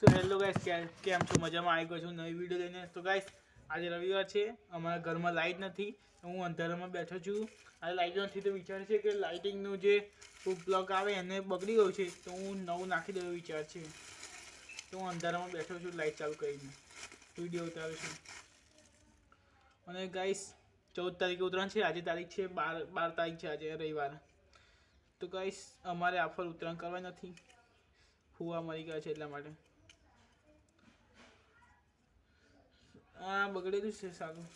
So hello guys, કેમ છો? મજામાં આવી ગયો છું નવી વિડીયો લઈને. તો ગાઈસ, આજે રવિવાર છે, અમારા ઘરમાં લાઇટ નથી, હું અંધારામાં બેઠો છું. આજે લાઇટ નથી તો વિચાર છે કે લાઇટિંગનું જે પ્લગ આવે એને બગડી ગયું છે, તો હું નવું નાખી દેવાનો વિચાર છે. તો હું અંધારામાં બેઠો છું લાઇટ ચાલુ કરીને વિડીયો ઉતારું છું. અને ગાઈસ, 14 તારીખે ઉત્તરાયણ છે. આજે તારીખ છે 12 તારીખ છે, આજે રવિવાર. તો ગાઈસ, અમારે આફર ઉત્તરાયણ કરવા નથી, ફુવા મરી ગયા છે એટલા માટે. આ બગડેલું છે સારું.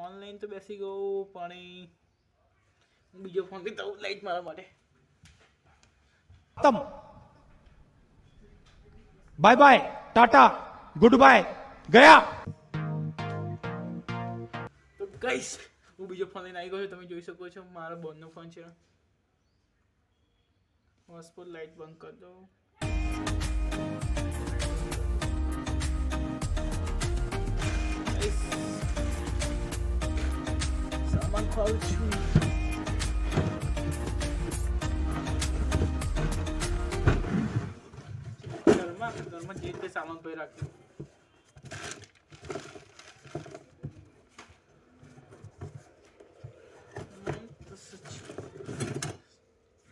ઓનલાઈન તો બેસી ગયો, પણ બીજો ફોન લેતા હું લાઈટ મારા માટે. खत्म bye bye tata good bye गया. તો ગાઈસ, હું બીજો ફોન લઈને આવી ગયો છું. તમે જોઈ શકો છો મારો બોનનો ફોન છે. હોટસ્પોટ લાઈટ બંધ કરી દો. સામાન ખાઉં છું. ઘરમાં જે રીતે સામાન ભાઈ રાખ્યું.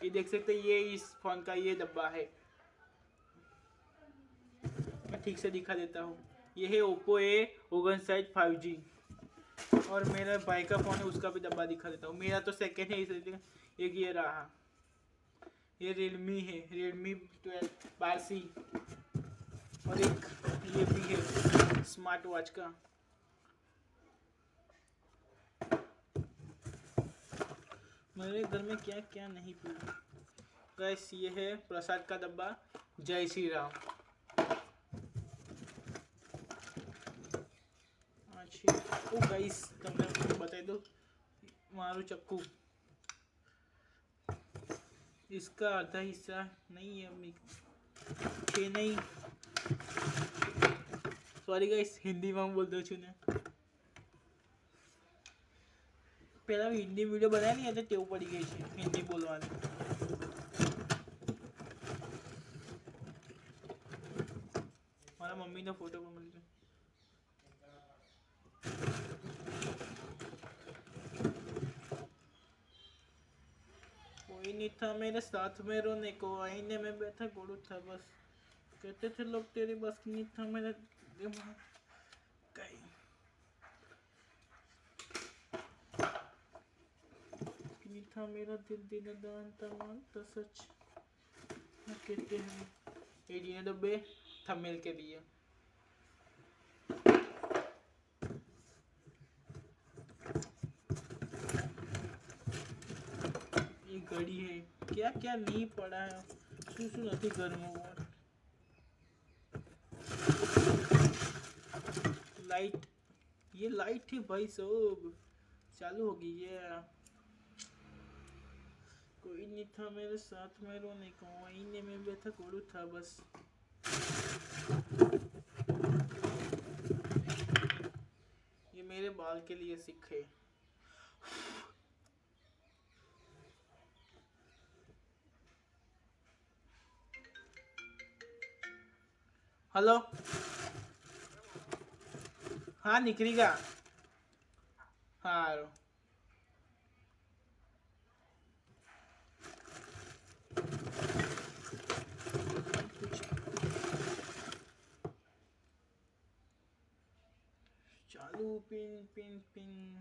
ये देख सकते हैं, ये इस फोन का ये डब्बा है. मैं ठीक से दिखा देता हूँ. ये है ओप्पो A59 5G. और मेरा भाई का फ़ोन है, उसका भी डब्बा दिखा देता हूँ. मेरा तो सेकंड है, इसलिए एक ये रहा. ये रियलमी है, Redmi 12C. और एक ये भी है स्मार्ट वॉच का. मेरे घर में क्या क्या नहीं पड़ा. गाइस, ये है प्रसाद का डब्बा. जय श्री राम. अच्छा, ओ गाइस, તમને બતાવી દો મારું ચક્કુ. इसका आधा हिस्सा नहीं है, नहीं. सॉरी गाइस, हिंदी में बोल दो છું ને. પહેલા હિન્દી વિડીયો બનાવી નહીં, એટલે ટેવ પડી ગઈ છે હિન્દી બોલવાની. મારા મમ્મીનો ફોટો પણ મળી ગયો. कोई नहीं था मेरे साथ में रोने को, आईने में बैठा गोड़ू था बस. कहते थे लोग तेरी बस की नहीं था मेरा दिमाग. कहीं नहीं था मेरा दिल दीनदान तमान तो सच कहते हैं. एडी ने डब्बे थंबनेल के लिए. ये घड़ी है, क्या क्या नहीं पड़ा है, शू नहीं घर में. लाइट, ये लाइट थी भाई सब, चालू हो गई है. कोई नहीं था मेरे साथ में रोने को, आईने में बैठा गोड़ू था बस. ये मेरे बाल के लिए सीखे. हेलो, हाँ निकलेगा. हाँ चालू. Pin pin pin.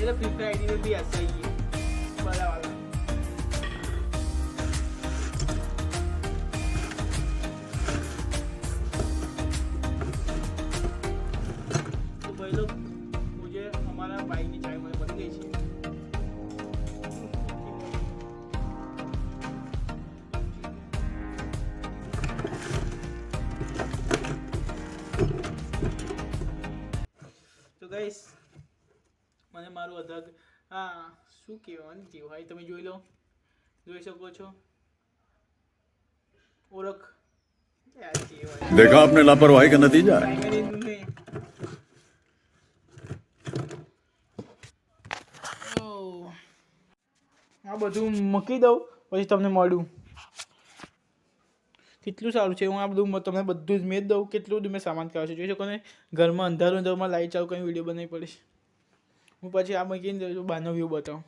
ये तो फ्री फायर आईडी में भी ऐसा ही है बड़ा वाला। तो भाई लोग मुझे हमारा बाइक की चाय मुझे बन गई है। તો ગાઈસ મને મારું આધાર હા શું કહેવાય તમે જોઈ શકો છો ઓળખ देखा आपने लापरवाही का नतीजा है। પ્રાઇમરી ને આ બધું મૂકી દઉં પછી તમને મળું કેટલું સારું છે હું આ બધું તમને બધું જ મેં જ દઉં કેટલું બધું મેં સામાન કાઢ્યું છે જોઈ શકો ને ઘરમાં અંધારું અંધારમાં લાઈટ ચાલુ કરીને વિડીયો બનાવી પડે હું પછી આ મૂકીને બહારનો વ્યૂ બતાવું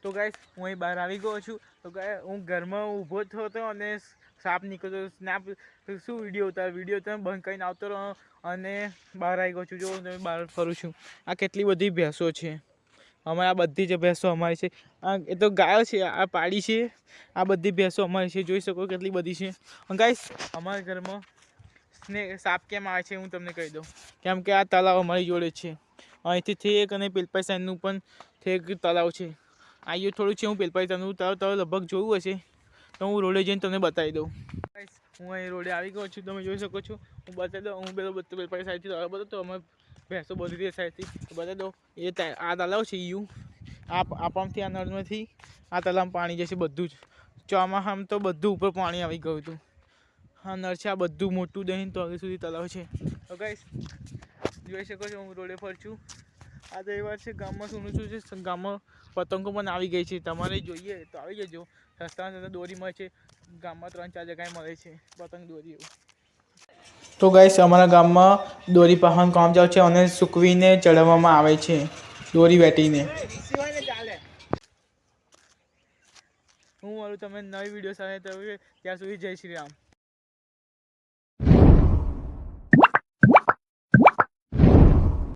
તો ગાઈસ હું અહીં બહાર આવી ગયો છું તો હું ઘરમાં ઊભો થયો હતો અને સાપ નીકળતો સ્નેપ શું વિડીયો તમે બંધ કરીને આવતો રહો અને બહાર આવી ગયો છું જો તમે બહાર ફરું છું આ કેટલી બધી ભેંસો છે અમારે આ બધી જ ભેંસો અમારી છે એ તો ગાયો છે આ પાડી છે આ બધી ભેંસો અમારી છે જોઈ શકો કેટલી બધી છે ગાઈસ અમારા ઘરમાં સાપ કેમ આવે છે હું તમને કહી દઉં કેમ કે આ તળાવ અમારી જોડે છે અહીંથી ઠેક અને પેલપાઈ સાઈડનું પણ ઠેક તળાવ છે આ થોડું છે હું પેલપાઈ સાઈડનું તળાવ લગભગ જોયું હશે તો હું રોડે જઈને તમને બતાવી દઉં હું અહીં રોડે આવી ગયો છું તમે જોઈ શકો છો હું બતાવી દઉં હું પેલો પેલપાઈ સાઈડથી તળાવ બતાવું તો અમે ભેંસો બધી રીતે સાઈડથી બતાવી દઉં એ આ તળાવ છે આ પંપથી આ નળમાંથી આ તળાવમાં પાણી જશે બધું જ ચોમાસામાં તો બધું ઉપર પાણી આવી ગયું હતું હા નળ છે આ બધું મોટું દહીં તો હવે સુધી તળાવ છે તો ગાઈસ જોઈ શકો છો હું રોડે ફરું છું આ તહેવાર છે ગામમાં શું છે ગામમાં પતંગો પણ આવી ગઈ છે તમારે જોઈએ તો આવી જજો સસ્તા દોરી મળે છે ગામમાં 3-4 જગ્યાએ મળે છે પતંગ દોરી એવું તો ગાઈસ અમારા ગામમાં દોરી પાહન કામ ચાલે છે અને સૂકવીને ચડાવવામાં આવે છે દોરી વેટીને હું મારું તમે નવી વિડીયો સાથે ત્યાં સુધી જય શ્રી રામ।